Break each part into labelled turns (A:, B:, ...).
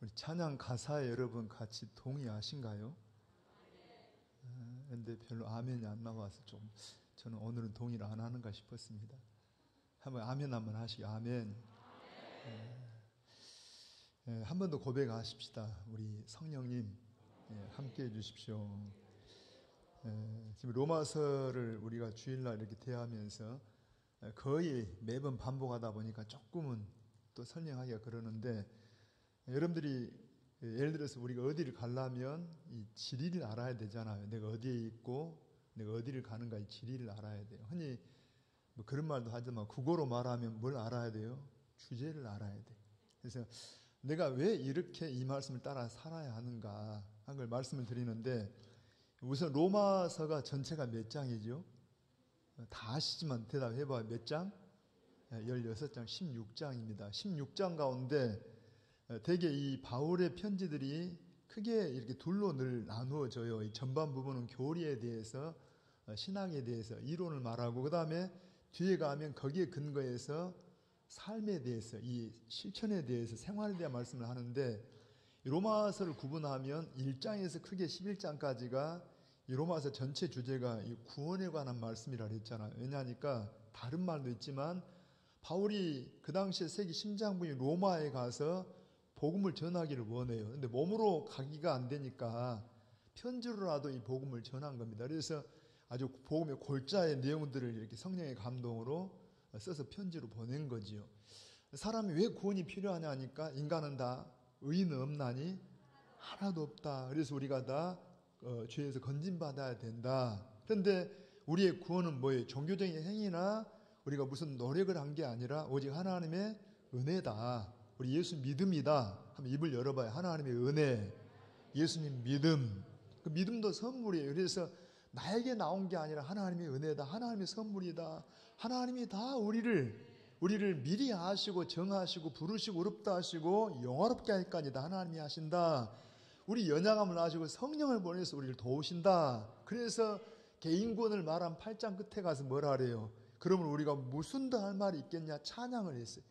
A: 우리 찬양 가사에 여러분 같이 동의하신가요? 근데 별로 아멘이 안 나와서 좀 저는 오늘은 동의를 안 하는가 싶었습니다. 한번 아멘 한번 하시고 아멘. 한 번 더 고백하십시다. 우리 성령님 함께 해주십시오. 지금 로마서를 우리가 주일날 이렇게 대하면서 거의 매번 반복하다 보니까 조금은 또 설명하기가 그러는데, 여러분들이 예를 들어서 우리가 어디를 가려면 이 지리를 알아야 되잖아요. 내가 어디에 있고 내가 어디를 가는가 이 지리를 알아야 돼요. 흔히 뭐 그런 말도 하지만 국어로 말하면 뭘 알아야 돼요? 주제를 알아야 돼. 그래서 내가 왜 이렇게 이 말씀을 따라 살아야 하는가 한 걸 말씀을 드리는데, 우선 로마서가 전체가 몇 장이죠? 다 아시지만 대답해봐요. 몇 장? 16장, 16장입니다. 16장 가운데 대개 이 바울의 편지들이 크게 이렇게 둘로 늘 나누어져요. 이 전반 부분은 교리에 대해서, 신앙에 대해서 이론을 말하고, 그 다음에 뒤에 가면 거기에 근거해서 삶에 대해서, 이 실천에 대해서, 생활에 대한 말씀을 하는데, 로마서를 구분하면 1장에서 크게 11장까지가 이 로마서 전체 주제가 이 구원에 관한 말씀이라 그랬잖아요. 왜냐하니까 다른 말도 있지만 바울이 그 당시에 세계 심장부인 로마에 가서 복음을 전하기를 원해요. 그런데 몸으로 가기가 안 되니까 편지로라도 이 복음을 전한 겁니다. 그래서 아주 복음의 골자의 내용들을 이렇게 성령의 감동으로 써서 편지로 보낸 거지요. 사람이 왜 구원이 필요하냐 하니까 인간은 다 의인은 없나니 하나도 없다. 그래서 우리가 다 죄에서 건진받아야 된다. 그런데 우리의 구원은 뭐예요? 종교적인 행위나 우리가 무슨 노력을 한 게 아니라 오직 하나님의 은혜다. 우리 예수 믿음이다. 한번 입을 열어봐요. 하나님의 은혜, 예수님 믿음. 그 믿음도 선물이에요. 그래서 나에게 나온 게 아니라 하나님의 은혜다. 하나님의 선물이다. 하나님이 다 우리를 미리 아시고 정하시고 부르시고 의롭다 하시고 영화롭게 하기까지 다 하나님이 하신다. 우리 연약함을 아시고 성령을 보내서 우리를 도우신다. 그래서 개인구원을 말한 8장 끝에 가서 뭐라 그래요? 그러면 우리가 무슨 더 할 말이 있겠냐? 찬양을 했어요.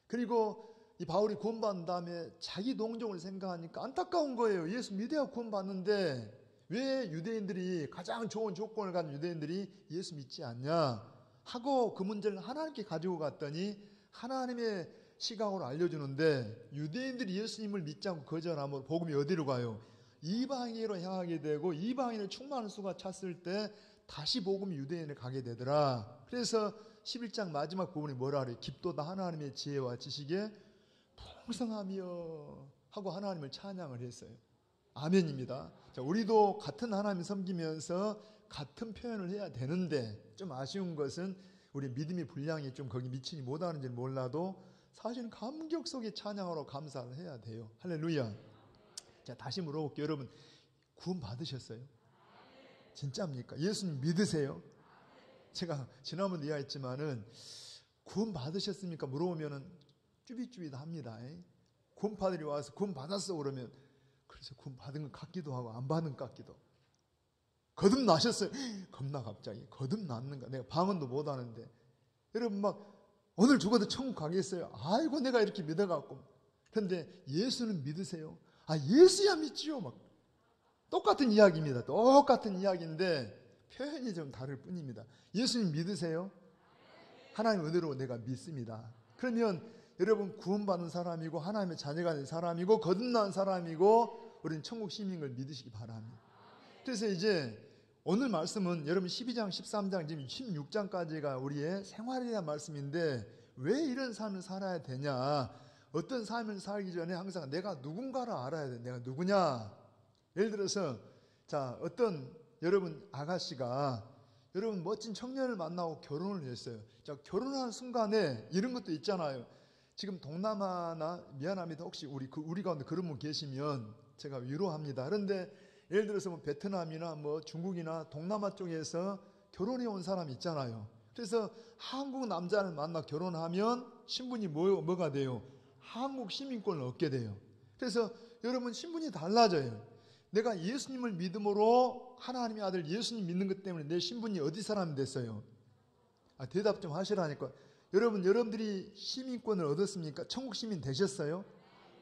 A: 그리고 이 바울이 구원받은 다음에 자기 동정을 생각하니까 안타까운 거예요. 예수 믿어야 구원받는데 왜 유대인들이, 가장 좋은 조건을 가진 유대인들이 예수 믿지 않냐 하고 그 문제를 하나님께 가지고 갔더니 하나님의 시각으로 알려주는데, 유대인들이 예수님을 믿지 않고 거절하면 복음이 어디로 가요? 이방인으로 향하게 되고, 이방인을 충만한 수가 찼을 때 다시 복음이 유대인을 가게 되더라. 그래서 11장 마지막 부분이 뭐라 그래요? 깊도다 하나님의 지혜와 지식에 풍성하며 하고 하나님을 찬양을 했어요. 아멘입니다. 자, 우리도 같은 하나님 섬기면서 같은 표현을 해야 되는데, 좀 아쉬운 것은 우리 믿음의 분량이 좀 거기 미치지 못하는지는 몰라도 사실은 감격 속에 찬양으로 감사를 해야 돼요. 할렐루야. 자, 다시 물어볼게요. 여러분, 구원 받으셨어요? 진짜입니까? 예수님 믿으세요? 제가 지난번에 이야기했지만은 구원 받으셨습니까? 물어보면은 쭈삣쭈삣합니다. 구원파들이 와서 구원 받았어 그러면, 그래서 구원 받은 것 같기도 하고 안 받은 것 같기도. 거듭나셨어요? 겁나 갑자기. 거듭났는가? 내가 방언도 못하는데. 여러분 막 오늘 죽어도 천국 가겠어요? 아이고 내가 이렇게 믿어갖고. 그런데 예수는 믿으세요? 아, 예수야 믿지요. 막 똑같은 이야기입니다. 똑같은 이야기인데 표현이 좀 다를 뿐입니다. 예수님 믿으세요? 하나님 은혜로 내가 믿습니다. 그러면 여러분 구원받은 사람이고 하나님의 자녀가 된 사람이고 거듭난 사람이고 우리는 천국 시민인 걸 믿으시기 바랍니다. 그래서 이제 오늘 말씀은 여러분 12장, 13장, 지금 16장까지가 우리의 생활에 대한 말씀인데, 왜 이런 삶을 살아야 되냐? 어떤 삶을 살기 전에 항상 내가 누군가를 알아야 돼. 내가 누구냐? 예를 들어서 자, 어떤 여러분 아가씨가 여러분 멋진 청년을 만나고 결혼을 했어요. 자, 결혼하는 순간에 이런 것도 있잖아요. 지금 동남아나, 미안합니다. 혹시 우리 가운데 그런 분 계시면 제가 위로합니다. 그런데 예를 들어서 뭐 베트남이나 뭐 중국이나 동남아 쪽에서 결혼해 온 사람 있잖아요. 그래서 한국 남자를 만나 결혼하면 신분이 뭐가 돼요? 한국 시민권을 얻게 돼요. 그래서 여러분 신분이 달라져요. 내가 예수님을 믿음으로 하나님의 아들 예수님 믿는 것 때문에 내 신분이 어디 사람이 됐어요? 아, 대답 좀 하시라니까. 여러분들이 시민권을 얻었습니까? 천국 시민 되셨어요?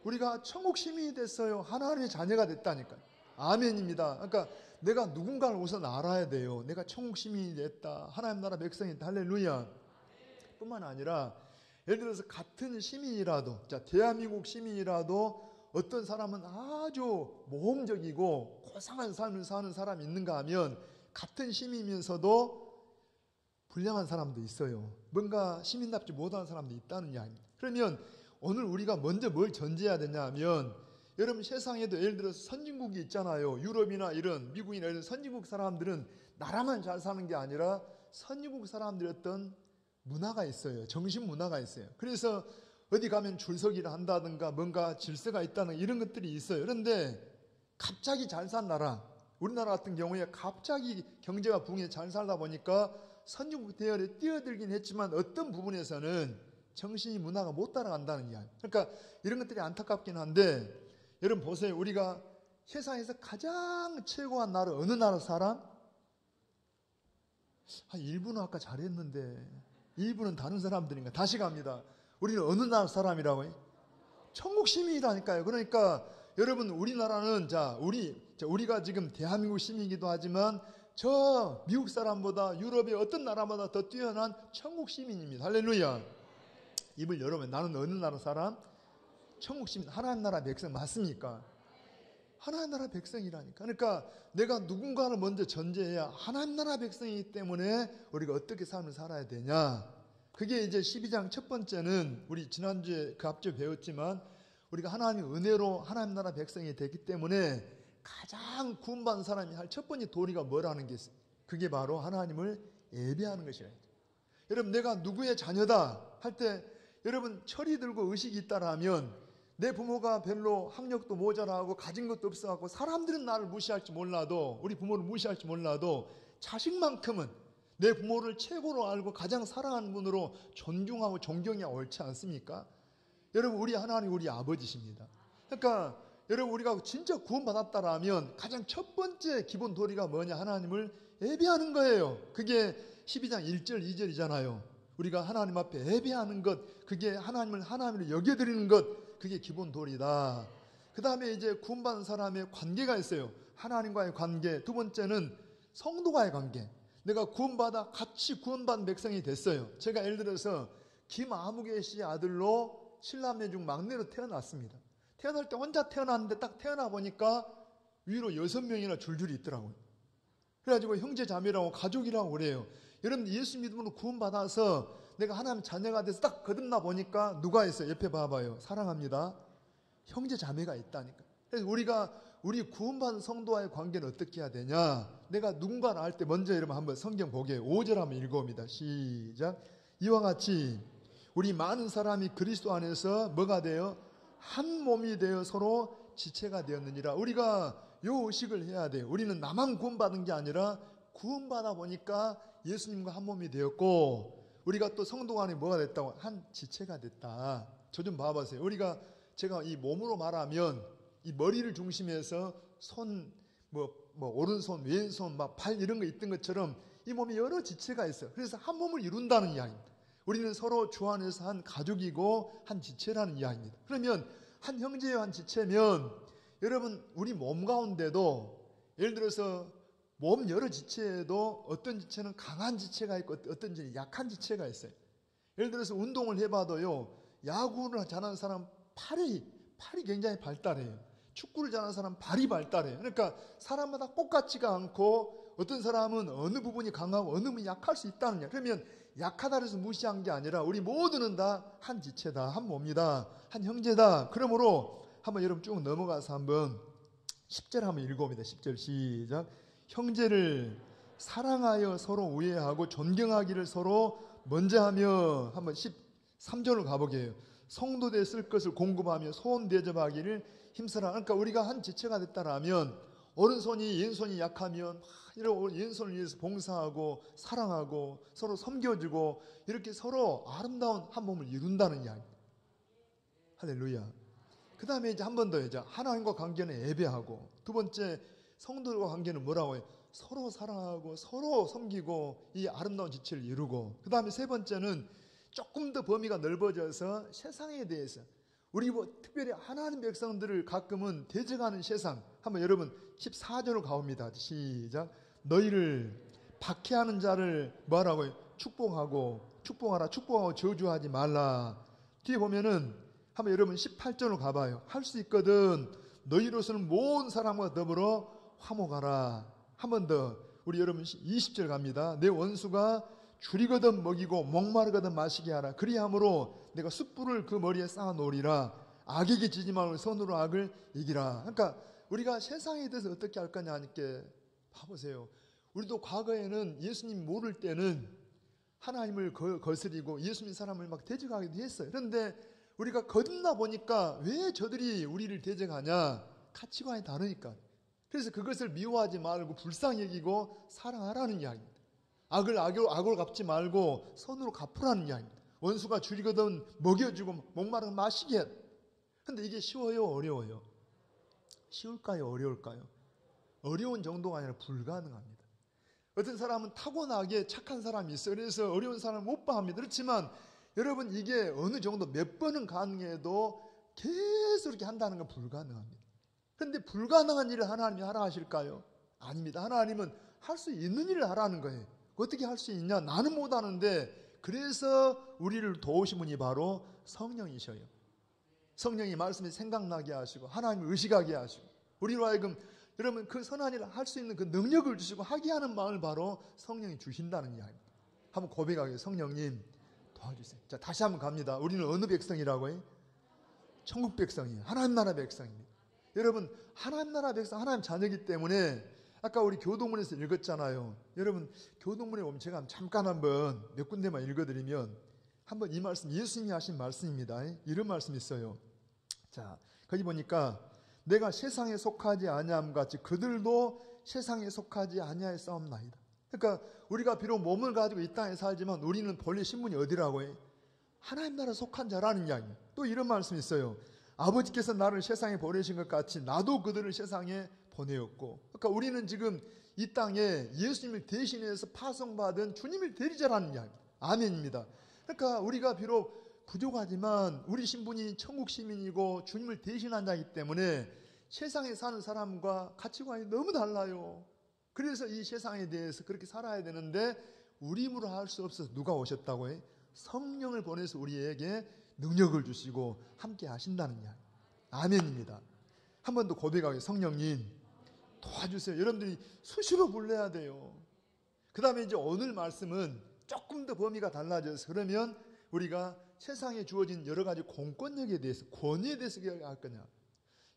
A: 우리가 천국 시민이 됐어요. 하나님의 자녀가 됐다니까요. 아멘입니다. 그러니까 내가 누군가를 우선 알아야 돼요. 내가 천국 시민이 됐다. 하나님 나라 백성이 됐다. 할렐루야. 뿐만 아니라 예를 들어서 같은 시민이라도, 자, 대한민국 시민이라도 어떤 사람은 아주 모험적이고 고상한 삶을 사는 사람이 있는가 하면 같은 시민이면서도 불량한 사람도 있어요. 뭔가 시민답지 못한 사람도 있다는 이야기입니다. 그러면 오늘 우리가 먼저 뭘 전제해야 되냐 하면, 여러분 세상에도 예를 들어서 선진국이 있잖아요. 유럽이나 이런 미국이나 이런 선진국 사람들은 나라만 잘 사는 게 아니라 선진국 사람들의 어떤 문화가 있어요. 정신 문화가 있어요. 그래서 어디 가면 줄서기를 한다든가 뭔가 질서가 있다는 이런 것들이 있어요. 그런데 갑자기 잘 산 나라, 우리나라 같은 경우에 갑자기 경제가 붕에 잘 살다 보니까 선진국 대열에 뛰어들긴 했지만 어떤 부분에서는 정신이 문화가 못 따라간다는 이야기. 그러니까 이런 것들이 안타깝긴 한데, 여러분 보세요. 우리가 세상에서 가장 최고한 나라 어느 나라 사람? 일부는 아까 잘했는데 일부는 다른 사람들인가? 다시 갑니다. 우리는 어느 나라 사람이라고요? 천국 시민이라니까요. 그러니까 여러분 우리나라는 우리가 지금 대한민국 시민이기도 하지만 저 미국 사람보다 유럽의 어떤 나라보다 더 뛰어난 천국 시민입니다. 할렐루야. 입을 열어보면 나는 어느 나라 사람? 천국 시민, 하나님 나라 백성 맞습니까? 하나님 나라 백성이라니까. 그러니까 내가 누군가를 먼저 전제해야 하나님 나라 백성이기 때문에 우리가 어떻게 삶을 살아야 되냐. 그게 이제 12장 첫 번째는 우리 지난주에 그 앞쪽에 배웠지만 우리가 하나님 은혜로 하나님 나라 백성이 됐기 때문에 가장 구원받은 사람이 할 첫 번째 도리가 뭐라는 게 있어요. 그게 바로 하나님을 예배하는 것이라. 여러분 내가 누구의 자녀다 할 때 여러분 철이 들고 의식이 있다라면 내 부모가 별로 학력도 모자라고 가진 것도 없어갖고 사람들은 나를 무시할지 몰라도 우리 부모를 무시할지 몰라도 자식만큼은 내 부모를 최고로 알고 가장 사랑하는 분으로 존중하고 존경이 옳지 않습니까? 여러분 우리 하나님 우리 아버지십니다. 그러니까 여러분 우리가 진짜 구원받았다라면 가장 첫 번째 기본 도리가 뭐냐? 하나님을 예배하는 거예요. 그게 12장 1절 2절이잖아요. 우리가 하나님 앞에 예배하는 것, 그게 하나님을 하나님으로 여겨드리는 것, 그게 기본 도리다. 그 다음에 이제 구원받은 사람의 관계가 있어요. 하나님과의 관계. 두 번째는 성도와의 관계. 내가 구원받아 같이 구원받은 백성이 됐어요. 제가 예를 들어서 김아무개 씨 아들로 7남매 중 막내로 태어났습니다. 태어날 때 혼자 태어났는데 딱 태어나 보니까 위로 6명이나 줄줄이 있더라고요. 그래가지고 형제 자매라고 가족이라고 그래요. 여러분 예수 믿음으로 구원받아서 내가 하나님 자녀가 돼서 딱 거듭나 보니까 누가 있어요? 옆에 봐봐요. 사랑합니다. 형제 자매가 있다니까. 그래서 우리 구원받은 성도와의 관계는 어떻게 해야 되냐? 내가 누군가를 알 때 먼저 여러분 한번 성경 보게요. 5절 한번 읽어봅니다. 시작. 이와 같이 우리 많은 사람이 그리스도 안에서 뭐가 돼요? 한 몸이 되어 서로 지체가 되었느니라. 우리가 요 의식을 해야 돼요. 우리는 나만 구원받은 게 아니라 구원받아 보니까 예수님과 한 몸이 되었고 우리가 또 성도 안에 뭐가 됐다고? 한 지체가 됐다. 저 좀 봐보세요. 제가 이 몸으로 말하면 이 머리를 중심해서 손, 오른손, 왼손, 발 이런 거 있던 것처럼 이 몸에 여러 지체가 있어요. 그래서 한 몸을 이룬다는 이야기입니다. 우리는 서로 주 안에서 한 가족이고 한 지체라는 이야기입니다. 그러면 한 형제의 한 지체면 여러분 우리 몸 가운데도 예를 들어서 몸 여러 지체에도 어떤 지체는 강한 지체가 있고 어떤 지체는 약한 지체가 있어요. 예를 들어서 운동을 해봐도요. 야구를 잘하는 사람 팔이 굉장히 발달해요. 축구를 잘하는 사람 발이 발달해요. 그러니까 사람마다 똑같지가 않고 어떤 사람은 어느 부분이 강하고 어느 부분이 약할 수 있다는 거예요. 그러면 약하다 해서 무시한 게 아니라 우리 모두는 다 한 지체다. 한 몸이다. 한 형제다. 그러므로 한번 여러분 쭉 넘어가서 한번 10절 한번 읽어봅니다. 10절 시작. 형제를 사랑하여 서로 우애하고 존경하기를 서로 먼저 하며 한번 13절로 가보게요. 성도들 쓸 것을 공급하며 소원 대접하기를 힘쓰라. 그러니까 우리가 한 지체가 됐다라면 오른손이 왼손이 약하면 이런 왼손을 위해서 봉사하고 사랑하고 서로 섬겨주고 이렇게 서로 아름다운 한 몸을 이룬다는 이야기. 할렐루야. 그 다음에 이제 한 번 더 이제 하나님과 관계는 예배하고 두 번째 성도들과 관계는 뭐라고 해요? 서로 사랑하고 서로 섬기고 이 아름다운 지체를 이루고 그 다음에 세 번째는 조금 더 범위가 넓어져서 세상에 대해서 우리 특별히 하나님 백성들을 가끔은 대적하는 세상, 한번 여러분 14절로 가봅니다. 시작. 너희를 박해하는 자를 뭐하라고요? 축복하라. 축복하고 저주하지 말라. 뒤에 보면은 한번 여러분 18절로 가봐요. 할 수 있거든. 너희로서는 모든 사람과 더불어 화목하라. 한 번 더 우리 여러분 20절 갑니다. 내 원수가 줄이거든 먹이고 목마르거든 마시게 하라. 그리함으로 내가 숯불을 그 머리에 쌓아 놓으리라. 악에게 지지 말고 선으로 악을 이기라. 그러니까 우리가 세상에 대해서 어떻게 할 거냐 하니까 봐보세요. 우리도 과거에는 예수님 모를 때는 하나님을 거스리고 예수님 사람을 막 대적하기도 했어요. 그런데 우리가 거듭나 보니까 왜 저들이 우리를 대적하냐? 가치관이 다르니까. 그래서 그것을 미워하지 말고 불쌍히 여기고 사랑하라는 이야기입니다. 악을 갚지 말고 선으로 갚으라는 이야기입니다. 원수가 줄이거든 먹여주고 목마르면 마시게 해. 근데 이게 쉬워요? 어려워요? 쉬울까요? 어려울까요? 어려운 정도가 아니라 불가능합니다. 어떤 사람은 타고나게 착한 사람이 있어요. 그래서 어려운 사람을 못 봐합니다. 그렇지만 여러분 이게 어느 정도 몇 번은 가능해도 계속 이렇게 한다는 건 불가능합니다. 그런데 불가능한 일을 하나님이 하라 하실까요? 아닙니다. 하나님은 할 수 있는 일을 하라는 거예요. 어떻게 할 수 있냐? 나는 못하는데 그래서 우리를 도우신 분이 바로 성령이셔요. 성령이 말씀이 생각나게 하시고 하나님을 의식하게 하시고 우리로 하여금 여러분 그 선한 일을 할 수 있는 그 능력을 주시고 하게 하는 마음을 바로 성령이 주신다는 이야기입니다. 한번 고백하게요. 성령님 도와주세요. 자, 다시 한번 갑니다. 우리는 어느 백성이라고요? 천국 백성이에요. 하나님 나라 백성입니다. 여러분 하나님 나라 백성, 하나님 자녀이기 때문에 아까 우리 교동문에서 읽었잖아요. 여러분 교동문에 보면 제가 잠깐 한번 몇 군데만 읽어드리면 한번 이 말씀 예수님이 하신 말씀입니다. 이런 말씀이 있어요. 자, 거기 보니까 내가 세상에 속하지 아니함 같이 그들도 세상에 속하지 아니하였사옵나이다. 그러니까 우리가 비록 몸을 가지고 이 땅에 살지만 우리는 본래 신분이 어디라고 해? 하나님 나라 속한 자라는 이야기예요. 또 이런 말씀이 있어요. 아버지께서 나를 세상에 보내신 것 같이 나도 그들을 세상에 보내었고. 그러니까 우리는 지금 이 땅에 예수님을 대신해서 파송받은 주님을 대리자라는 이야기입니다. 아멘입니다. 그러니까 우리가 비록 부족하지만 우리 신분이 천국 시민이고 주님을 대신한 자이기 때문에 세상에 사는 사람과 가치관이 너무 달라요. 그래서 이 세상에 대해서 그렇게 살아야 되는데 우리 힘으로 할 수 없어서 누가 오셨다고 해? 성령을 보내서 우리에게 능력을 주시고 함께 하신다는 이야기. 아멘입니다. 한 번 더 고백하게 성령님 도와주세요. 여러분들이 수시로 불러야 돼요. 그 다음에 이제 오늘 말씀은 조금 더 범위가 달라져서 그러면 우리가 세상에 주어진 여러 가지 공권력에 대해서 권위에 대해서 할 거냐.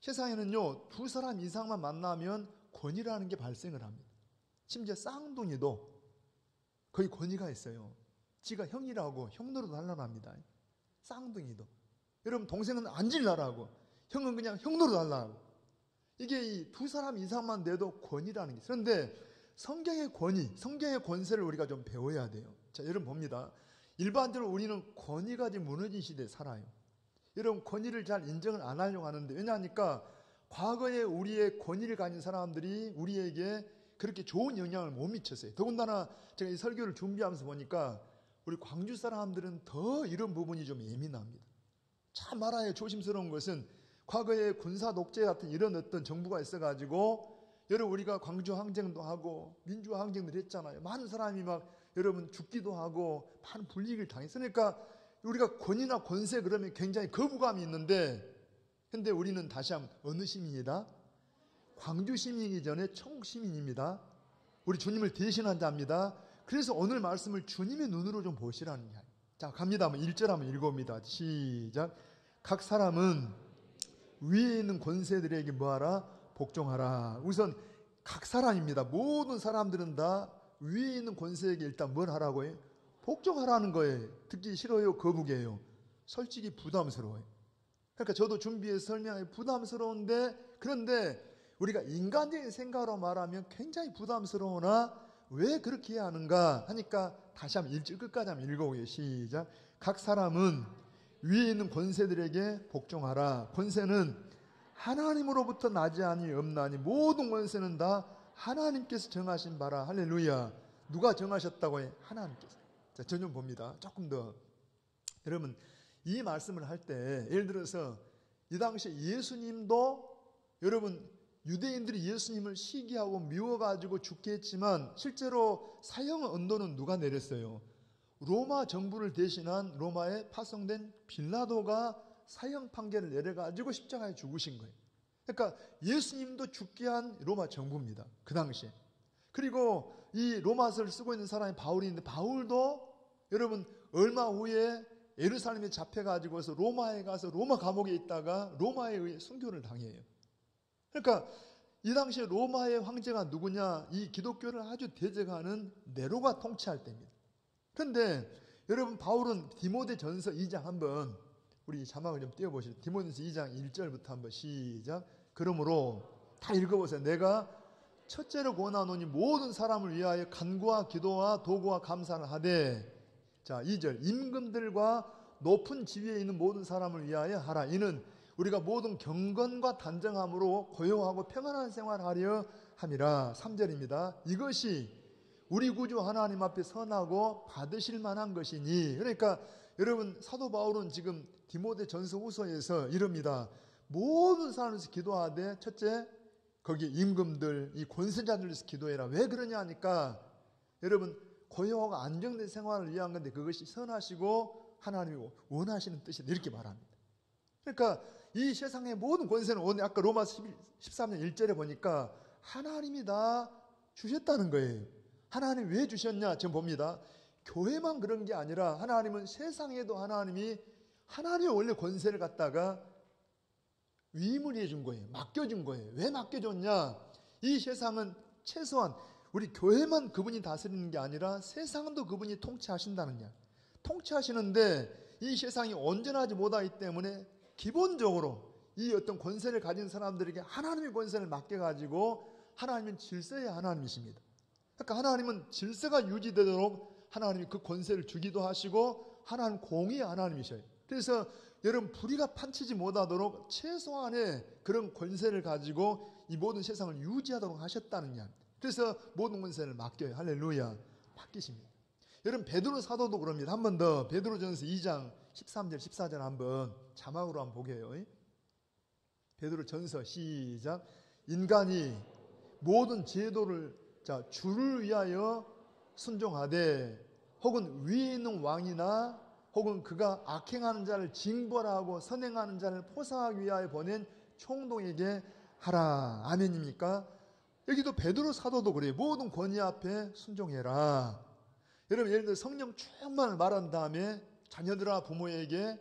A: 세상에는요 2사람 이상만 만나면 권위라는 게 발생을 합니다. 심지어 쌍둥이도 거의 권위가 있어요. 지가 형이라고 형노릇 하려고 합니다. 쌍둥이도. 여러분 동생은 안질라라고 형은 그냥 형노릇 하려고. 이게 이 2사람 이상만 돼도 권위라는 게 있어요. 그런데 성경의 권위, 성경의 권세를 우리가 좀 배워야 돼요. 자, 여러분 봅니다. 일반적으로 우리는 권위가 지금 무너진 시대에 살아요. 여러분 권위를 잘 인정을 안 하려고 하는데 왜냐하니까 과거에 우리의 권위를 가진 사람들이 우리에게 그렇게 좋은 영향을 못 미쳤어요. 더군다나 제가 이 설교를 준비하면서 보니까 우리 광주 사람들은 더 이런 부분이 좀 예민합니다. 참 말아야 조심스러운 것은 과거에 군사 독재 같은 이런 어떤 정부가 있어가지고 여러분 우리가 광주 항쟁도 하고 민주화 항쟁도 했잖아요. 많은 사람이 막 여러분 죽기도 하고 많은 불이익을 당했으니까 우리가 권위나 권세 그러면 굉장히 거부감이 있는데 근데 우리는 다시 한번 어느 시민이다? 광주 시민이기 전에 천국 시민입니다. 우리 주님을 대신한 자입니다. 그래서 오늘 말씀을 주님의 눈으로 좀 보시라는 이야기. 자, 갑니다. 한번 1절 한번 읽어봅니다. 시작. 각 사람은 위에 있는 권세들에게 뭐하라? 복종하라. 우선 각 사람입니다. 모든 사람들은 다 위에 있는 권세에게 일단 뭘 하라고 해요? 복종하라는 거예요. 듣기 싫어요? 거북이에요? 솔직히 부담스러워요. 그러니까 저도 준비해서 설명해 부담스러운데 그런데 우리가 인간적인 생각으로 말하면 굉장히 부담스러우나 왜 그렇게 해야 하는가 하니까 다시 한번 1절 끝까지 한번 읽어보게요. 시작. 각 사람은 위에 있는 권세들에게 복종하라. 권세는 하나님으로부터 나지 아니 없나니 모든 권세는 다 하나님께서 정하신 바라. 할렐루야. 누가 정하셨다고 해? 하나님께서. 자, 저 좀 봅니다. 조금 더. 여러분 이 말씀을 할 때 예를 들어서 이 당시에 예수님도 여러분 유대인들이 예수님을 시기하고 미워가지고 죽게 했지만 실제로 사형 언도는 누가 내렸어요? 로마 정부를 대신한 로마에 파송된 빌라도가 사형 판결을 내려가지고 십자가에 죽으신 거예요. 그러니까 예수님도 죽게 한 로마 정부입니다. 그 당시에. 그리고 이 로마서를 쓰고 있는 사람이 바울인데 바울도 여러분 얼마 후에 예루살렘에 잡혀가지고서 로마에 가서 로마 감옥에 있다가 로마에 의해 순교를 당해요. 그러니까 이 당시에 로마의 황제가 누구냐? 이 기독교를 아주 대적하는 네로가 통치할 때입니다. 그런데 여러분 바울은 디모데전서 2장 한번 우리 자막을 좀 띄워보시죠. 디모데전서 2장 1절부터 한번 시작. 그러므로 다 읽어보세요. 내가 첫째로 권하노니 모든 사람을 위하여 간구와 기도와 도구와 감사를 하되 자 2절 임금들과 높은 지위에 있는 모든 사람을 위하여 하라. 이는 우리가 모든 경건과 단정함으로 고요하고 평안한 생활을 하려 함이라. 3절입니다. 이것이 우리 구주 하나님 앞에 선하고 받으실 만한 것이니. 그러니까 여러분 사도 바울은 지금 디모데전서 후서에서 이럽니다. 모든 사람에서 기도하되 첫째 거기 임금들 이 권세자들에서 기도해라. 왜 그러냐 하니까 여러분 고요하고 안정된 생활을 위한 건데 그것이 선하시고 하나님이 원하시는 뜻이다 이렇게 말합니다. 그러니까 이 세상의 모든 권세는 오늘 아까 로마서 13년 1절에 보니까 하나님이 다 주셨다는 거예요. 하나님 왜 주셨냐? 지금 봅니다. 교회만 그런 게 아니라 하나님은 세상에도 하나님이 하나님의 원래 권세를 갖다가 위임을 해준 거예요. 맡겨준 거예요. 왜 맡겨줬냐? 이 세상은 최소한 우리 교회만 그분이 다스리는 게 아니라 세상도 그분이 통치하신다는 게 통치하시는데 이 세상이 온전하지 못하기 때문에 기본적으로 이 어떤 권세를 가진 사람들에게 하나님의 권세를 맡겨가지고 하나님은 질서의 하나님이십니다. 그러니까 하나님은 질서가 유지되도록 하나님이 그 권세를 주기도 하시고 하나님 공의의 하나님이셔요. 그래서 여러분 불의가 판치지 못하도록 최소한의 그런 권세를 가지고 이 모든 세상을 유지하도록 하셨다는 게 아닙니다. 그래서 모든 권세를 맡겨요. 할렐루야. 맡기십니다. 여러분 베드로 사도도 그럽니다. 한 번 더 베드로전서 2장 13절 14절 한번 자막으로 한번 보게요. 베드로전서 시작. 인간이 모든 제도를 주를 위하여 순종하되 혹은 위에 있는 왕이나 혹은 그가 악행하는 자를 징벌하고 선행하는 자를 포상하기 위하여 보낸 총독에게 하라. 아멘입니까? 여기도 베드로 사도도 그래요. 모든 권위 앞에 순종해라. 여러분 예를 들어 성령 충만을 말한 다음에 자녀들아 부모에게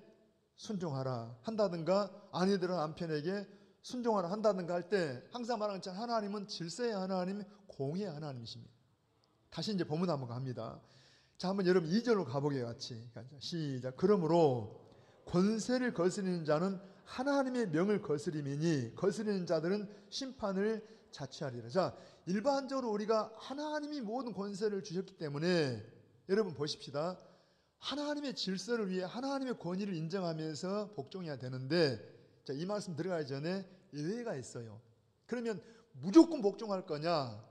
A: 순종하라 한다든가 아내들아 남편에게 순종하라 한다든가 할 때 항상 말하는 것처럼 하나님은 질서의 하나님, 공의의 하나님이십니다. 다시 이제 본문 한번 갑니다. 자, 한번 여러분 2절로 가보게 같이. 시작. 그러므로 권세를 거스리는 자는 하나님의 명을 거스림이니 거스리는 자들은 심판을 자취하리라. 자, 일반적으로 우리가 하나님이 모든 권세를 주셨기 때문에 여러분 보십시다. 하나님의 질서를 위해 하나님의 권위를 인정하면서 복종해야 되는데 자, 이 말씀 들어가기 전에 예외가 있어요. 그러면 무조건 복종할 거냐?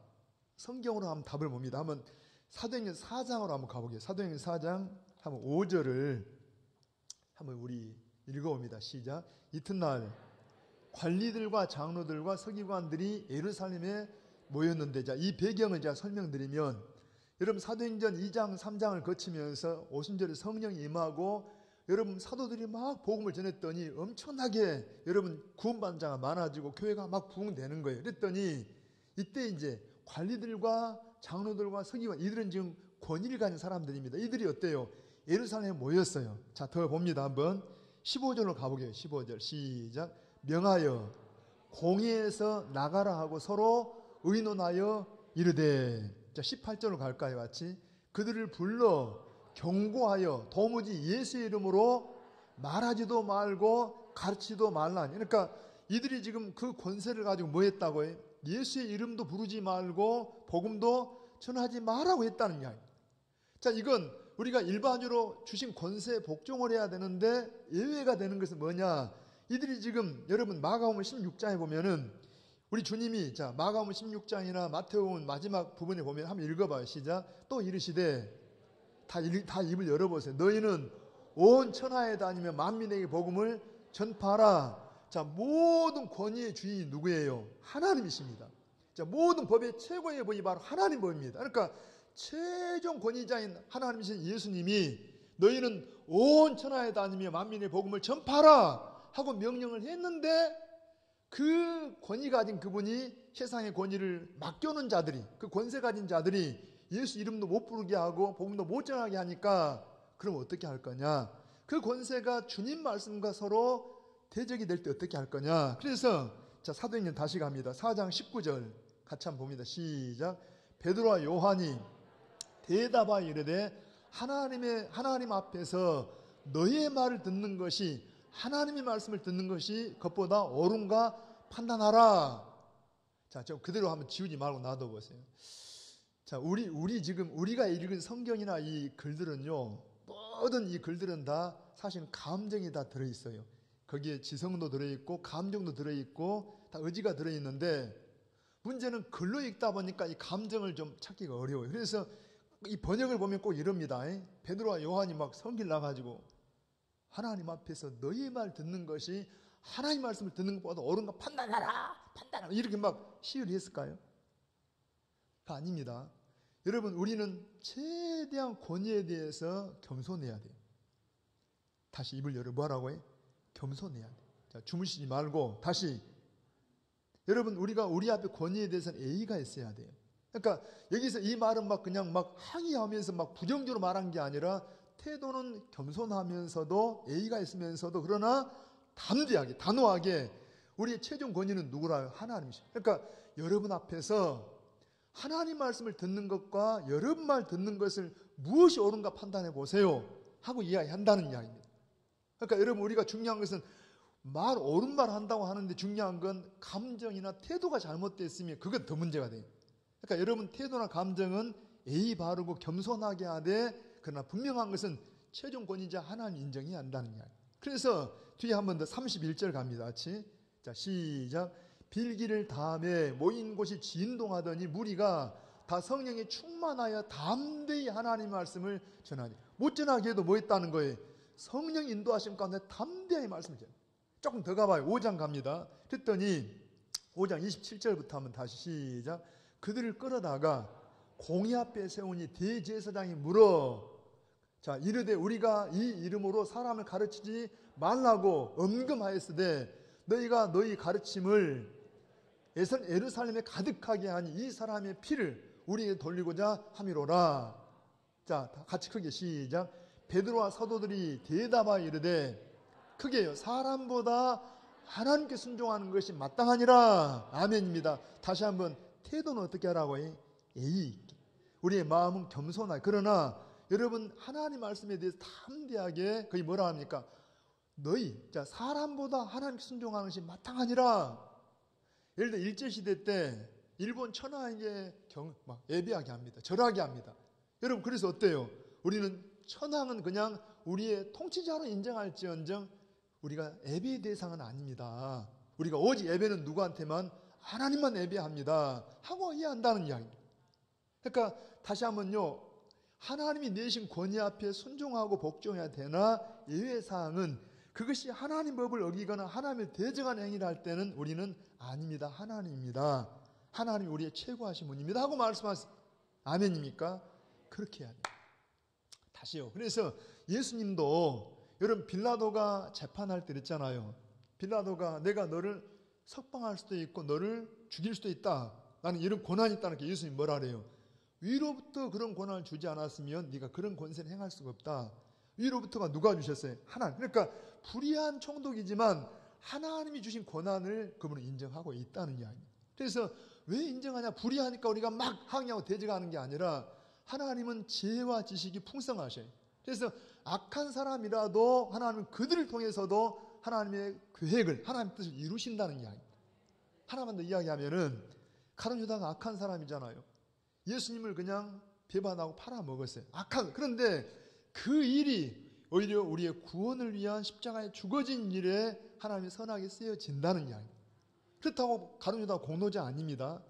A: 성경으로 한번 답을 봅니다. 한번 사도행전 4장으로 한번 가보게요. 사도행전 4장 한번 5절을 한번 우리 읽어봅니다. 시작. 이튿날 관리들과 장로들과 서기관들이 예루살렘에 모였는데 자, 이 배경을 제가 설명드리면 여러분 사도행전 2장 3장을 거치면서 오순절에 성령이 임하고 여러분 사도들이 막 복음을 전했더니 엄청나게 여러분 구원받는 자가 많아지고 교회가 막 부흥되는 거예요. 그랬더니 이때 이제 관리들과 장로들과 서기관 이들은 지금 권위를 가진 사람들입니다. 이들이 어때요? 예루살렘에 모였어요. 자, 더 봅니다. 한번 15절로 가보게요. 15절 시작. 명하여 공의에서 나가라 하고 서로 의논하여 이르되 자 18절로 갈까요? 같이 그들을 불러 경고하여 도무지 예수의 이름으로 말하지도 말고 가르치지도 말라. 그러니까 이들이 지금 그 권세를 가지고 뭐 했다고요? 예수의 이름도 부르지 말고 복음도 전하지 말라고 했다는 게 아닙니다. 자, 이건 우리가 일반적으로 주신 권세에 복종을 해야 되는데 예외가 되는 것은 뭐냐? 이들이 지금 여러분 마가복음 16장에 보면은 우리 주님이 자 마가복음 16장이나 마태복음 마지막 부분에 보면 한번 읽어봐요. 시작. 또 이르시되 다 입을 열어보세요. 너희는 온 천하에 다니며 만민에게 복음을 전파하라. 자, 모든 권위의 주인이 누구예요? 하나님이십니다. 자, 모든 법의 최고의 법이 바로 하나님 법입니다. 그러니까 최종 권위자인 하나님이신 예수님이 너희는 온 천하에 다니며 만민의 복음을 전파하라 하고 명령을 했는데 그 권위 가진 그분이 세상의 권위를 맡겨놓은 자들이, 그 권세 가진 자들이 예수 이름도 못 부르게 하고 복음도 못 전하게 하니까 그럼 어떻게 할 거냐? 그 권세가 주님 말씀과 서로 대적이 될 때 어떻게 할 거냐? 그래서 자, 사도행전 다시 갑니다. 4장 19절 같이 한번 봅니다. 시작. 베드로와 요한이 대답하여 이르되 하나님 앞에서 너희의 말을 듣는 것이 하나님의 말씀을 듣는 것이 그것보다 옳은가 판단하라. 자, 좀 그대로 한번 지우지 말고 놔둬보세요. 자, 우리가 읽은 성경이나 이 글들은요, 모든 이 글들은 다 사실 감정이 다 들어있어요. 거기에 지성도 들어있고 감정도 들어있고 다 의지가 들어있는데 문제는 글로 읽다 보니까 이 감정을 좀 찾기가 어려워요. 그래서 이 번역을 보면 꼭 이럽니다. 베드로와 요한이 막 성길 나가지고 하나님 앞에서 너희의 말 듣는 것이 하나님 말씀을 듣는 것보다 옳은가 판단하라 이렇게 막 시위를 했을까요? 아닙니다. 여러분, 우리는 최대한 권위에 대해서 겸손해야 돼요. 다시 입을 열어 뭐라고 해? 겸손해야 돼요. 자, 주무시지 말고 다시 여러분, 우리가 우리 앞에 권위에 대해서는 예의가 있어야 돼요. 그러니까 여기서 이 말은 막 그냥 막 항의하면서 막 부정적으로 말한 게 아니라 태도는 겸손하면서도 예의가 있으면서도 그러나 담대하게 단호하게 우리의 최종 권위는 누구라요? 하나님이십니다. 그러니까 여러분 앞에서 하나님 말씀을 듣는 것과 여러분 말 듣는 것을 무엇이 옳은가 판단해 보세요 하고 이야기한다는 이야기입니다. 그러니까 여러분, 우리가 중요한 것은 옳은 말 한다고 하는데 중요한 건 감정이나 태도가 잘못됐으면 그건 더 문제가 돼요. 그러니까 여러분 태도나 감정은 예의 바르고 겸손하게 하되 그러나 분명한 것은 최종 권위자 하나님 인정해야 한다는 이야기. 그래서 뒤에 한 번 더 31절 갑니다. 같이. 자, 시작. 빌기를 다음에 모인 곳이 진동하더니 무리가 다 성령에 충만하여 담대히 하나님 말씀을 전하니. 못 전하게 해도 뭐 했다는 거예요? 성령 인도하심 가운데 담대히 말씀을 전하니. 조금 더 가봐요. 5장 갑니다. 그랬더니 5장 27절부터 한번 다시 시작. 그들을 끌어다가 공회 앞에 세우니 대제사장이 물어 자, 이르되 우리가 이 이름으로 사람을 가르치지 말라고 엄금하였으되 너희가 너희 가르침을 예루살렘에 가득하게 하니 이 사람의 피를 우리에게 돌리고자 함이로라. 자, 같이 크게 시작. 베드로와 사도들이 대답하여 이르되 크게요. 사람보다 하나님께 순종하는 것이 마땅하니라. 아멘입니다. 다시 한번 태도는 어떻게 하라고 해? 예의 있게. 우리의 마음은 겸손하게. 그러나 여러분 하나님 말씀에 대해서 담대하게 거의 뭐라 합니까? 자, 사람보다 하나님께 순종하는 것이 마땅하니라. 예를 들어 일제시대 때 일본 천황에게 막 예배하게 합니다. 절하게 합니다. 여러분 그래서 어때요? 우리는 천황은 그냥 우리의 통치자로 인정할지언정 우리가 예배의 대상은 아닙니다. 우리가 오직 예배는 누구한테만? 하나님만 예배합니다 하고 이해한다는 이야기입니다. 그러니까 다시 한번요, 하나님이 내신 권위 앞에 순종하고 복종해야 되나 예외사항은 그것이 하나님 법을 어기거나 하나님을 대적하는 행위를 할 때는 우리는 아닙니다. 하나님입니다. 하나님이 우리의 최고하신 분입니다 하고 말씀하세요. 아멘입니까? 그렇게 해야 돼요. 다시요. 그래서 예수님도 여러분 빌라도가 재판할 때 그랬잖아요. 빌라도가 내가 너를 석방할 수도 있고 너를 죽일 수도 있다. 나는 이런 권한이 있다는 게 예수님 뭐라 그래요? 위로부터 그런 권한을 주지 않았으면 네가 그런 권세를 행할 수가 없다. 위로부터가 누가 주셨어요? 하나님. 그러니까 불의한 총독이지만 하나님이 주신 권한을 그분은 인정하고 있다는 이야기입니다. 그래서 왜 인정하냐? 불의하니까 우리가 막 항의하고 대적하는 게 아니라 하나님은 지혜와 지식이 풍성하셔요. 그래서 악한 사람이라도 하나님은 그들을 통해서도 하나님의 계획을, 하나님의 뜻을 이루신다는 이야기입니다. 하나만 더 이야기하면은 가룟 유다가 악한 사람이잖아요. 예수님을 그냥 배반하고 팔아먹었어요. 그런데 그 일이 오히려 우리의 구원을 위한 십자가에 죽어진 일에 하나님이 선하게 쓰여진다는 이야기입니다. 그렇다고 가룟 유다가 공로자 아닙니다.